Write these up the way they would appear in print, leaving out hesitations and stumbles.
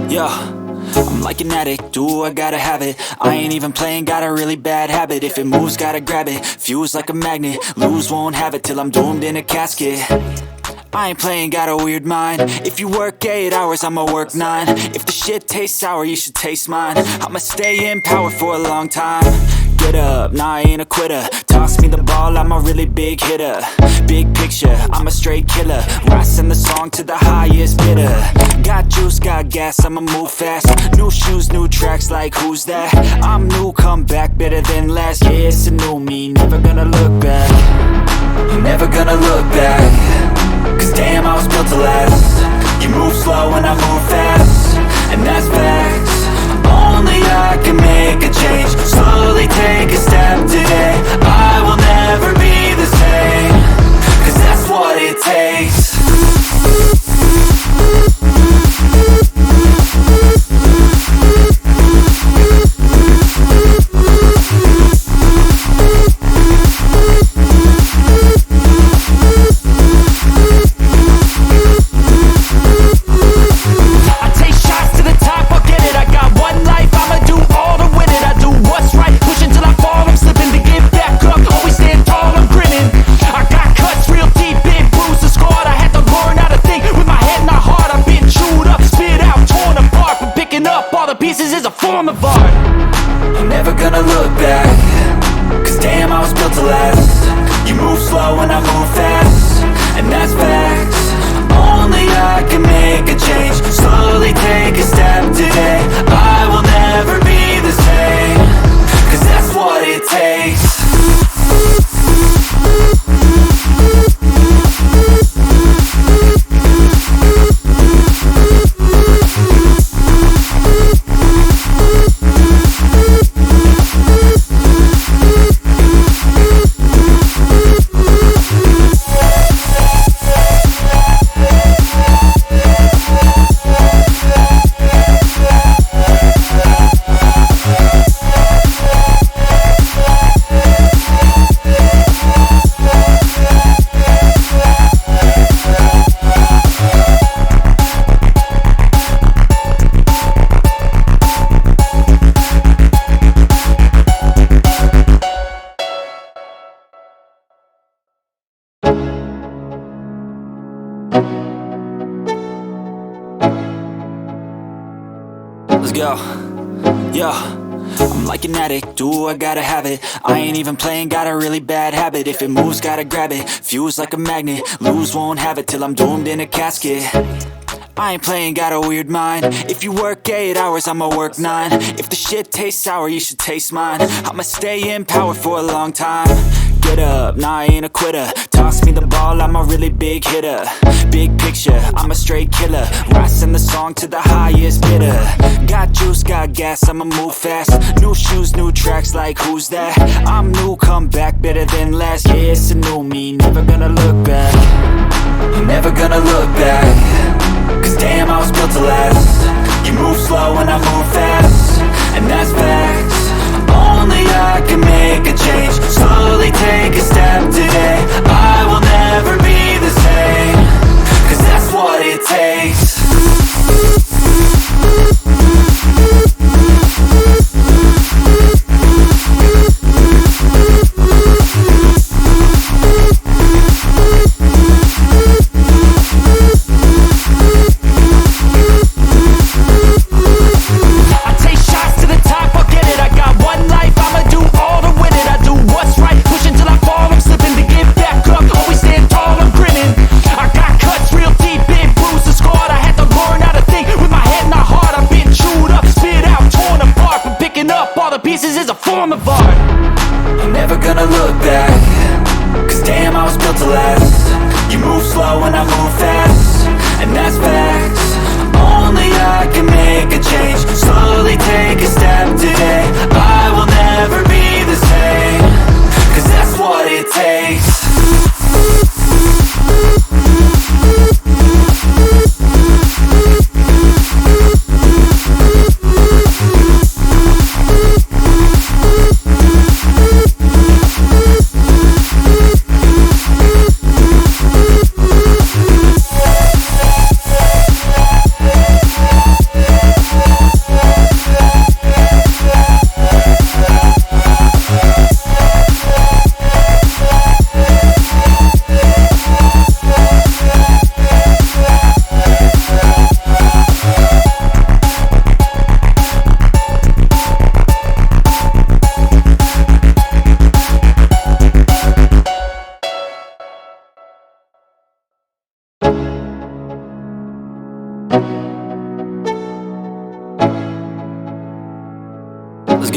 Yeah, I'm like an addict, do I gotta have it. I ain't even playing, got a really bad habit. If it moves, gotta grab it, fuse like a magnet. Lose, won't have it till I'm doomed in a casket. I ain't playing, got a weird mind. If you work 8 hours, I'ma work 9. If the shit tastes sour, you should taste mine. I'ma stay in power for a long time. Get up, nah, I ain't a quitter. Toss me the ball, I'm a really big hitter. Big picture, I'm a straight killer. I send the song to the highest bidder. Got juice, got gas, I'ma move fast. New shoes, new tracks, like who's that? I'm new, come back, better than last. Yeah, it's a new me, never gonna look back. Never gonna look back. Cause damn, I was built to last. You move slow and I move fast, and that's facts. Only I can make a change. Slowly take a step today. I will never be the same. Cause that's what it takes. Let's go. Yeah, I'm like an addict, do I gotta have it. I ain't even playing, got a really bad habit. If it moves, gotta grab it, fuse like a magnet. Lose, won't have it till I'm doomed in a casket. I ain't playing, got a weird mind. If you work 8 hours, I'ma work 9. If the shit tastes sour, you should taste mine. I'ma stay in power for a long time. Get up, nah, I ain't a quitter. Toss me the ball, I'm a really big hitter. Big picture, I'm a straight killer. I send the song to the highest bidder. Got juice, got gas, I'ma move fast. New shoes, new tracks, like who's that? I'm new, come back, better than last. Yeah, it's a new me, never gonna look back. Never gonna look back. Cause damn, I was built to last. You move slow and I move fast, and that's facts. Only I can make a change. Slowly take a step today. I will never be the same. Cause that's what it takes.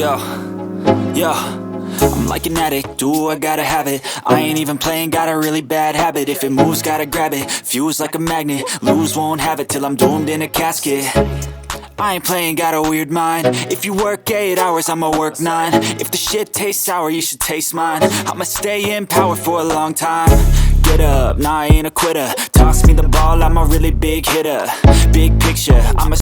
Yo, yo, I'm like an addict, ooh, I gotta have it. I ain't even playing, got a really bad habit. If it moves, gotta grab it, fuse like a magnet. Lose, won't have it till I'm doomed in a casket. I ain't playing, got a weird mind. If you work 8 hours, I'ma work 9. If the shit tastes sour, you should taste mine. I'ma stay in power for a long time. Get up, nah, I ain't a quitter. Toss me the ball, I'm a really big hitter. Big picture, I'm a